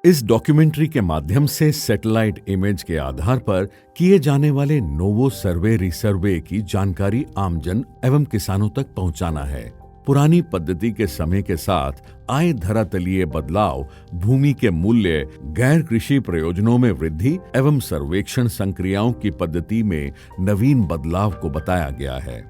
इस डॉक्यूमेंट्री के माध्यम से सैटेलाइट इमेज के आधार पर किए जाने वाले नोवो सर्वे रिसर्वे की जानकारी आमजन एवं किसानों तक पहुंचाना है। पुरानी पद्धति के समय के साथ आए धरातलीय बदलाव, भूमि के मूल्य, गैर कृषि प्रयोजनों में वृद्धि एवं सर्वेक्षण संक्रियाओं की पद्धति में नवीन बदलाव को बताया गया है।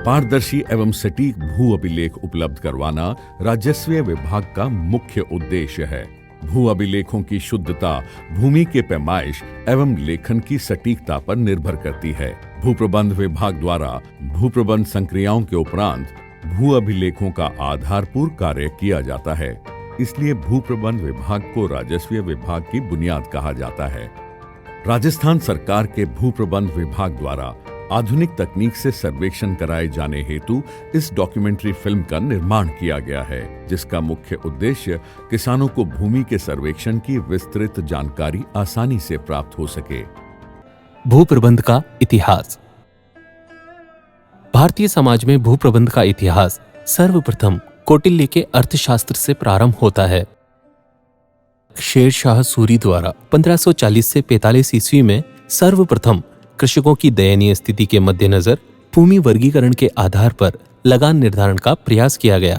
पारदर्शी एवं सटीक भू अभिलेख उपलब्ध करवाना राजस्व विभाग का मुख्य उद्देश्य है। भू अभिलेखों की शुद्धता भूमि के पैमाइश एवं लेखन की सटीकता पर निर्भर करती है। भू प्रबंध विभाग द्वारा भू प्रबंध संक्रियाओं के उपरांत भू अभिलेखों का आधारपूर्ण कार्य किया जाता है। इसलिए भू प्रबंध विभाग को राजस्व विभाग की बुनियाद कहा जाता है। राजस्थान सरकार के भू प्रबंध विभाग द्वारा आधुनिक तकनीक से सर्वेक्षण कराए जाने हेतु इस डॉक्यूमेंट्री फिल्म का निर्माण किया गया है, जिसका मुख्य उद्देश्य किसानों को भूमि के सर्वेक्षण की विस्तृत जानकारी आसानी से प्राप्त हो सके। भू प्रबंध का इतिहास। भारतीय समाज में भू प्रबंध का इतिहास सर्वप्रथम कौटिल्य के अर्थशास्त्र से प्रारंभ होता है। शेर शाह सूरी द्वारा 1540 से 45 ईस्वी में सर्वप्रथम कृषकों की दयनीय स्थिति के मद्देनजर भूमि वर्गीकरण के आधार पर लगान निर्धारण का प्रयास किया गया।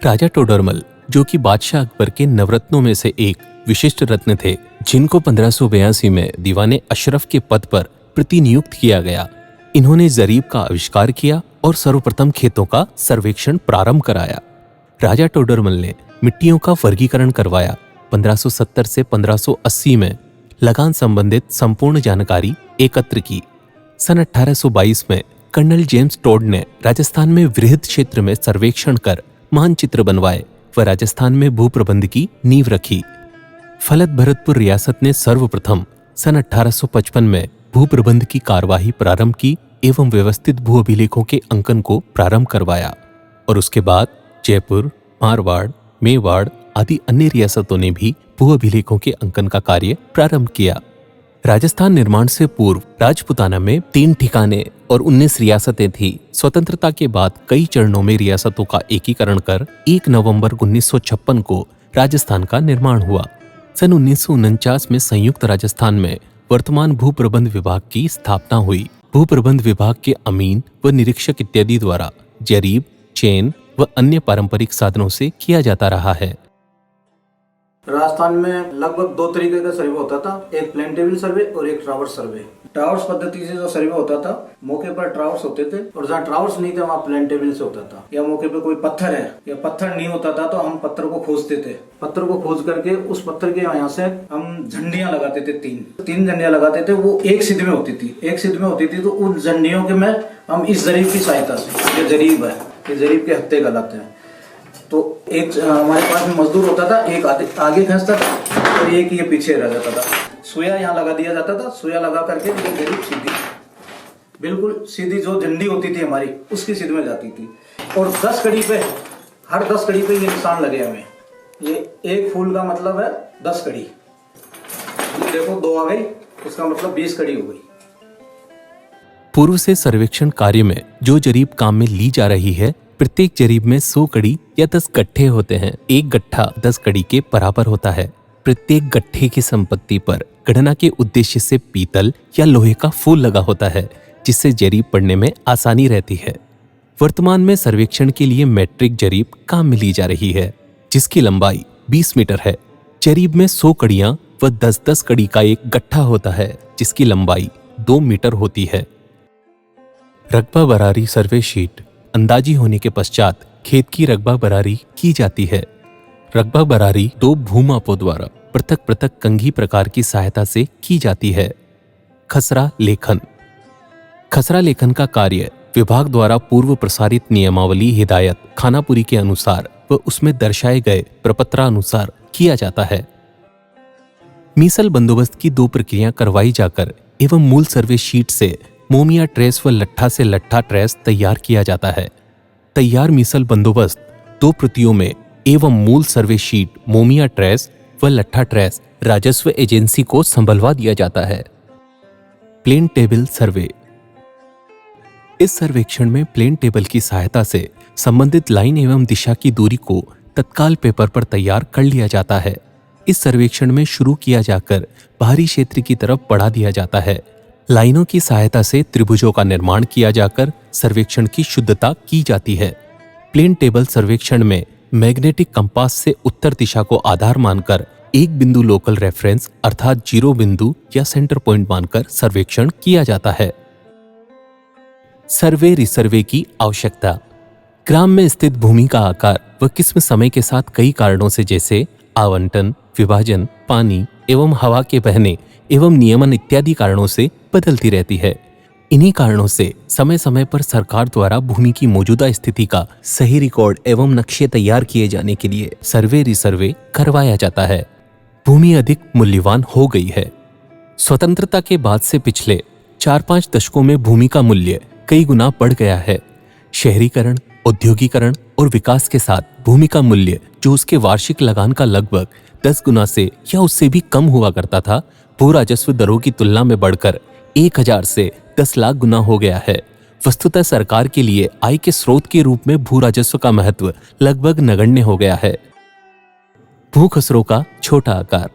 राजा टोडरमल, जो कि बादशाह अकबर के नवरत्नों में से एक विशिष्ट रत्न थे, जिनको 1582 में दीवाने अशरफ के पद पर प्रतिनियुक्त किया गया, इन्होंने जरीब का आविष्कार किया और सर्वप्रथम खेतों का सर्वेक्षण प्रारंभ कराया। राजा टोडरमल ने मिट्टियों का वर्गीकरण करवाया। 1570 से 1580 में लगान संबंधित संपूर्ण जानकारी एकत्र की। सन 1822 में कर्नल जेम्स टोड ने राजस्थान में वृहद क्षेत्र में सर्वेक्षण कर मानचित्र बनवाए व राजस्थान में भू प्रबंध की नींव रखी। फलत भरतपुर रियासत ने सर्वप्रथम सन 1855 में भू प्रबंध की कार्यवाही प्रारंभ की एवं व्यवस्थित भू अभिलेखों के अंकन को प्रारंभ करवाया और उसके बाद जयपुर, मारवाड़, मेवाड़ आदि अन्य रियासतों ने भी भू अभिलेखों के अंकन का कार्य प्रारंभ किया। राजस्थान निर्माण से पूर्व राजपुताना में 3 ठिकाने और 19 रियासतें थी। स्वतंत्रता के बाद कई चरणों में रियासतों का एकीकरण कर 1 नवंबर 1956 को राजस्थान का निर्माण हुआ। सन 1949 में संयुक्त राजस्थान में वर्तमान भू प्रबंध विभाग की स्थापना हुई। भू प्रबंध विभाग के अमीन व निरीक्षक इत्यादि द्वारा जरीब, चेन व अन्य पारंपरिक साधनों से किया जाता रहा है। राजस्थान में लगभग 2 तरीके का सर्वे होता था, एक प्लेन टेबल सर्वे और एक ट्रावर्स सर्वे। ट्रावर्स पद्धति से जो सर्वे होता था, मौके पर ट्रावर्स होते थे और जहाँ ट्रावर्स नहीं थे वहाँ प्लेन टेबल से होता था। या मौके पे कोई पत्थर है या पत्थर नहीं होता था तो हम पत्थर को खोजते थे। पत्थर को खोज करके उस पत्थर के यहाँ से हम झंडियां लगाते थे। तीन झंडियां लगाते थे, वो एक सिद्ध में होती थी। तो उन झंडियों के में हम इस जरीब की सहायता से, ये जरीब है, ये जरीब के हत्थे कहलाते हैं। तो एक हमारे पास में मजदूर होता था, एक आगे खींचता था और एक ये पीछे रह जाता था। सुया यहाँ लगा दिया जाता था। सुया लगा करके ये जरीब सीधी, बिल्कुल सीधी जो झंडी होती थी हमारी, उसकी सीध में जाती थी। और 10 कड़ी पे, हर 10 कड़ी पे ये निशान लगे हमें। ये एक फूल का मतलब है 10 कड़ी। देखो 2 आ गई, इसका मतलब 20 कड़ी हो गई। पूर्व से सर्वेक्षण कार्य में जो जरीब काम में ली जा रही है, प्रत्येक जरीब में 100 कड़ी या 10 गट्ठे होते हैं। एक गट्ठा 10 कड़ी के बराबर होता है। प्रत्येक गट्ठे की संपत्ति पर गणना के उद्देश्य से पीतल या लोहे का फूल लगा होता है, जिससे जरीब पढ़ने में आसानी रहती है। वर्तमान में सर्वेक्षण के लिए मैट्रिक जरीब काम में ली जा रही है, जिसकी लंबाई 20 मीटर है। जरीब में 100 कड़ियां व 10-10 कड़ी का एक गट्ठा होता है, जिसकी लंबाई 2 मीटर होती है। रकबा बरारी सर्वे शीट अंदाजी होने के पश्चात खेत की रकबा बरारी की जाती है। रकबा बरारी 2 भूमापों द्वारा पृथक पृथक कंघी प्रकार की सहायता से की जाती है। खसरा लेखन। खसरा लेखन का कार्य विभाग द्वारा पूर्व प्रसारित नियमावली हिदायत खानापुरी के अनुसार व उसमें दर्शाए गए प्रपत्रानुसार किया जाता है। मीसल बंदोबस्त की 2 प्रक्रियाएं करवाई जाकर एवं मूल सर्वे शीट से मोमिया ट्रेस व लट्ठा से लट्ठा ट्रेस तैयार किया जाता है। तैयार मीसल बंदोबस्त 2 प्रतियों में एवं मूल सर्वे शीट, मोमिया ट्रेस व लट्ठा ट्रेस राजस्व एजेंसी को संभलवा दिया जाता है। Plane table survey. इस सर्वेक्षण में प्लेन टेबल की सहायता से संबंधित लाइन एवं दिशा की दूरी को तत्काल पेपर पर तैयार कर लिया जाता है। इस सर्वेक्षण में शुरू किया जाकर बाहरी क्षेत्र की तरफ बढ़ा दिया जाता है। लाइनों की सहायता से त्रिभुजों का निर्माण किया जाकर सर्वेक्षण की शुद्धता की जाती है। प्लेन टेबल सर्वेक्षण में मैग्नेटिक कंपास से उत्तर दिशा को आधार मानकर एक बिंदु लोकल रेफरेंस अर्थात जीरो बिंदु या सेंटर पॉइंट मानकर सर्वेक्षण किया जाता है। सर्वे रिसर्वे की आवश्यकता। ग्राम में स्थित भूमि का आकार व किस्म समय के साथ कई कारणों से जैसे आवंटन, विभाजन, पानी एवं हवा के बहने एवं नियमन इत्यादि कारणों से बदलती रहती है। इन्हीं कारणों से समय समय पर सरकार द्वारा भूमि की मौजूदा स्थिति का सही रिकॉर्ड एवं नक्शे तैयार किए जाने के लिए सर्वे रिसर्वे करवाया जाता है। भूमि अधिक मूल्यवान हो गई है। स्वतंत्रता के बाद से पिछले 4-5 दशकों में भूमि का मूल्य कई गुना बढ़ गया है। शहरीकरण, औद्योगिकरण और विकास के साथ भूमि का मूल्य जो उसके वार्षिक लगान का लगभग 10 गुना से या उससे भी कम हुआ करता था, भू राजस्व दरों की तुलना में बढ़कर 1000 से 10 लाख गुना हो गया है। वस्तुतः सरकार के लिए आय के स्रोत के रूप में भू राजस्व का महत्व लगभग नगण्य हो गया है। भू खसरों का छोटा आकार।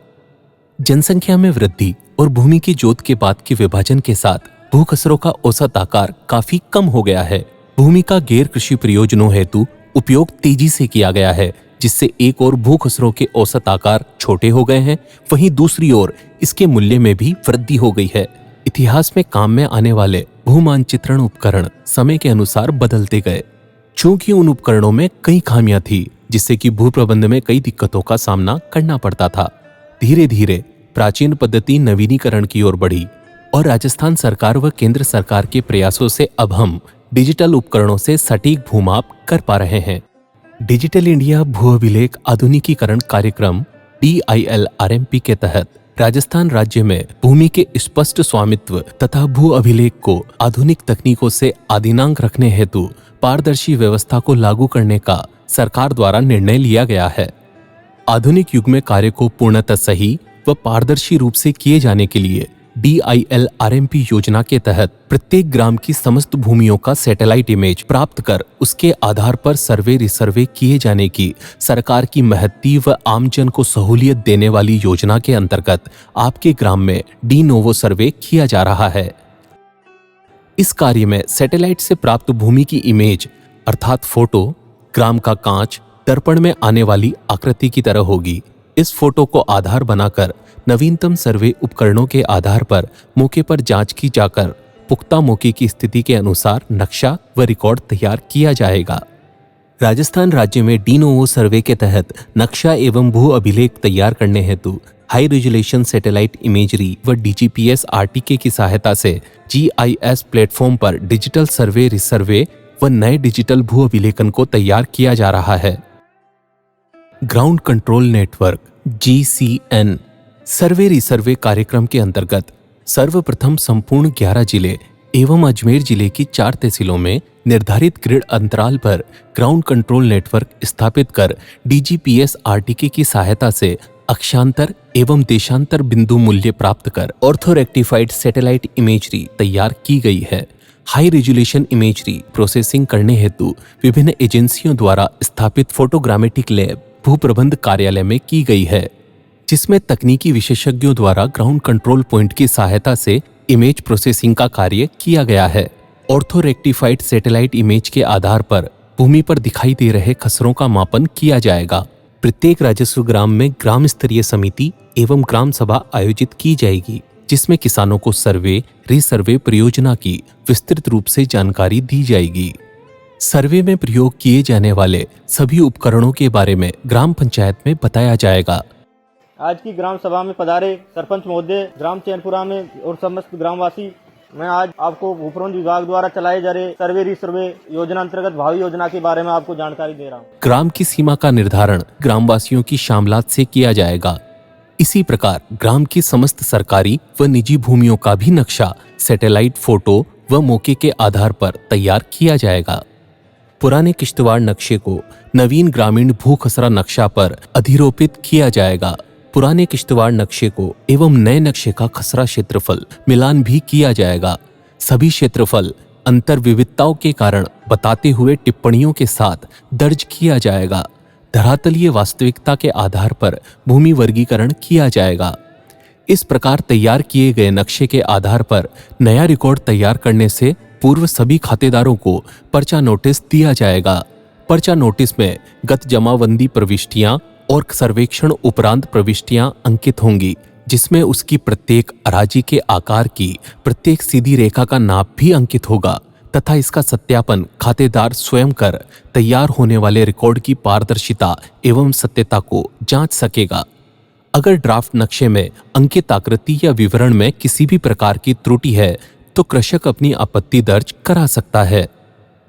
जनसंख्या में वृद्धि और भूमि की जोत के बाद के विभाजन के साथ भू खसरों का औसत आकार काफी कम हो गया है। भूमि का गैर कृषि प्रयोजनों हेतु उपयोग तेजी से किया गया है, जिससे एक ओर भू खसरों के औसत आकार छोटे हो गए हैं, वहीं दूसरी ओर इसके मूल्य में भी वृद्धि हो गई है। इतिहास में काम में आने वाले भू मानचित्रण उपकरण समय के अनुसार बदलते गए। चूंकि उन उपकरणों में कई खामियां थी, जिससे कि भू प्रबंध में कई दिक्कतों का सामना करना पड़ता था। धीरे धीरे प्राचीन पद्धति नवीनीकरण की ओर बढ़ी और राजस्थान सरकार व केंद्र सरकार के प्रयासों से अब हम डिजिटल उपकरणों से सटीक भूमाप कर पा रहे हैं। डिजिटल इंडिया भू अभिलेख आधुनिकीकरण कार्यक्रम DILRMP के तहत राजस्थान राज्य में भूमि के स्पष्ट स्वामित्व तथा भू अभिलेख को आधुनिक तकनीकों से आदिनांक रखने हेतु पारदर्शी व्यवस्था को लागू करने का सरकार द्वारा निर्णय लिया गया है। आधुनिक युग में कार्य को पूर्णतः सही व पारदर्शी रूप से किए जाने के लिए DILRMP योजना के तहत प्रत्येक ग्राम की समस्त भूमियों का सैटेलाइट इमेज प्राप्त कर उसके आधार पर सर्वे रिसर्वे किए जाने की सरकार की महत्ती व आमजन को सहूलियत देने वाली योजना के अंतर्गत आपके ग्राम में डी नोवो सर्वे किया जा रहा है। इस कार्य में सैटेलाइट से प्राप्त भूमि की इमेज अर्थात फोटो ग्राम का कांच दर्पण में आने वाली आकृति की तरह होगी। इस फोटो को आधार बनाकर नवीनतम सर्वे उपकरणों के आधार पर मौके पर जांच की जाकर पुख्ता मौके की स्थिति के अनुसार नक्शा व रिकॉर्ड तैयार किया जाएगा। राजस्थान राज्य में डी नोवो सर्वे के तहत नक्शा एवं भू अभिलेख तैयार करने हेतु हाई रेजोल्यूशन सैटेलाइट इमेजरी व DGPS RTK की सहायता से GIS प्लेटफॉर्म पर डिजिटल सर्वे रिसर्वे व नए डिजिटल भू अभिलेखन को तैयार किया जा रहा है। ग्राउंड कंट्रोल नेटवर्क GCN सर्वे रिसर्वे कार्यक्रम के अंतर्गत सर्वप्रथम संपूर्ण 11 जिले एवं अजमेर जिले की 4 तहसीलों में निर्धारित ग्रिड अंतराल पर ग्राउंड कंट्रोल नेटवर्क स्थापित कर DGPS RTK की सहायता से अक्षांतर एवं देशांतर बिंदु मूल्य प्राप्त कर ऑर्थो रेक्टिफाइड सैटेलाइट इमेजरी तैयार की गई है। हाई रेजोल्यूशन इमेजरी प्रोसेसिंग करने हेतु विभिन्न एजेंसियों द्वारा स्थापित फोटोग्रामेटिक लैब भू प्रबंध कार्यालय में की गई है, जिसमें तकनीकी विशेषज्ञों द्वारा ग्राउंड कंट्रोल पॉइंट की सहायता से इमेज प्रोसेसिंग का कार्य किया गया है। ऑर्थो रेक्टिफाइड सैटेलाइट इमेज के आधार पर भूमि पर दिखाई दे रहे खसरों का मापन किया जाएगा। प्रत्येक राजस्व ग्राम में ग्राम स्तरीय समिति एवं ग्राम सभा आयोजित की जाएगी, जिसमें किसानों को सर्वे रिसर्वे परियोजना की विस्तृत रूप से जानकारी दी जाएगी। सर्वे में प्रयोग किए जाने वाले सभी उपकरणों के बारे में ग्राम पंचायत में बताया जाएगा। आज की ग्राम सभा में पधारे सरपंच महोदय, ग्राम चैनपुरा में और समस्त ग्रामवासी, मैं आज आपको भू प्रबंध विभाग द्वारा चलाए जा रहे सर्वे रिसर्वे योजना अंतर्गत भावी योजना के बारे में आपको जानकारी दे रहा हूँ। ग्राम की सीमा का निर्धारण ग्रामवासियों की शामलात से किया जाएगा। इसी प्रकार ग्राम की समस्त सरकारी व निजी भूमियों का भी नक्शा सैटेलाइट फोटो व मौके के आधार पर तैयार किया जाएगा। पुराने किश्तवाड़ नक्शे को नवीन ग्रामीण भू खसरा नक्शा पर अधिरोपित किया जाएगा। पुराने किश्तवाड़ नक्शे को एवं नए नक्शे का खसरा क्षेत्रफल मिलान भी किया जाएगा। सभी क्षेत्रफल अंतर विविधताओं के कारण बताते हुए टिप्पणियों के साथ दर्ज किया जाएगा। धरातलीय वास्तविकता के आधार पर भूमि वर्गीकरण किया जाएगा। इस प्रकार तैयार किए गए नक्शे के आधार पर नया रिकॉर्ड तैयार करने से पूर्व सभी खातेदारों को पर्चा नोटिस दिया जाएगा। पर्चा नोटिस में गत जमाबंदी प्रविष्टियां और सर्वेक्षण उपरांत प्रविष्टियां अंकित होंगी, जिसमें उसकी प्रत्येक अराजी के आकार की प्रत्येक सीधी रेखा का नाप भी अंकित होगा तथा इसका सत्यापन खातेदार स्वयं कर तैयार होने वाले रिकॉर्ड की पारदर्शिता एवं सत्यता को जांच सकेगा। अगर ड्राफ्ट नक्शे में अंकित आकृति या विवरण में किसी भी प्रकार की त्रुटि है तो कृषक अपनी आपत्ति दर्ज करा सकता है।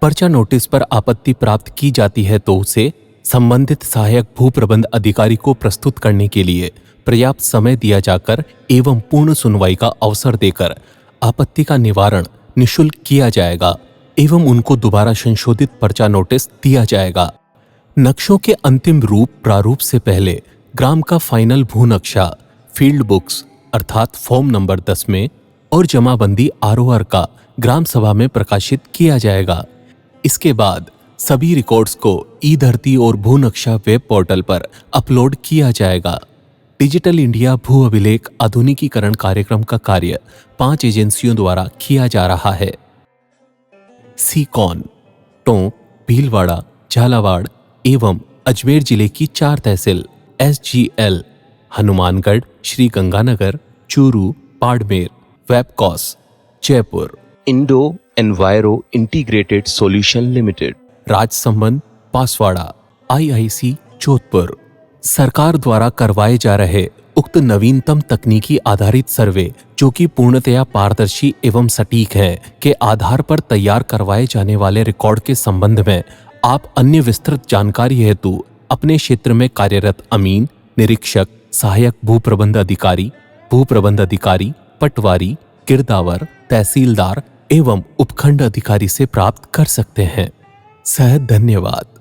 पर्चा नोटिस पर आपत्ति प्राप्त की जाती है तो उसे संबंधित सहायक भू प्रबंध अधिकारी को प्रस्तुत करने के लिए पर्याप्त समय दिया जाकर एवं पूर्ण सुनवाई का अवसर देकर आपत्ति का निवारण निःशुल्क किया जाएगा एवं उनको दोबारा संशोधित पर्चा नोटिस दिया जाएगा। नक्शों के अंतिम रूप प्रारूप से पहले ग्राम का फाइनल भू नक्शा फील्ड बुक्स अर्थात फॉर्म नंबर 10 में और जमाबंदी आरओआर का ग्राम सभा में प्रकाशित किया जाएगा। इसके बाद सभी रिकॉर्ड्स को ई धरती और भू नक्शा वेब पोर्टल पर अपलोड किया जाएगा। डिजिटल इंडिया भू अभिलेख आधुनिकीकरण कार्यक्रम का कार्य 5 एजेंसियों द्वारा किया जा रहा है। सीकॉन, टोंक, भीलवाड़ा, झालावाड़ एवं अजमेर जिले की 4 तहसील SGL, हनुमानगढ़, श्री गंगानगर, चूरू, बाड़मेर, वेबकॉस, Jaipur, Indo Enviro Integrated Solution Limited, Rajsamand, Banswara, IIC, Jodhpur. सरकार द्वारा करवाए जा रहे उक्त नवीनतम तकनीकी आधारित सर्वे जो कि पूर्णतया पारदर्शी एवं सटीक है के आधार पर तैयार करवाए जाने वाले रिकॉर्ड के संबंध में आप अन्य विस्तृत जानकारी हेतु अपने क्षेत्र में कार्यरत अमीन, निरीक्षक, सहायक भू प्रबंध अधिकारी, पटवारी, गिरदावर, तहसीलदार एवं उपखंड अधिकारी से प्राप्त कर सकते हैं। धन्यवाद।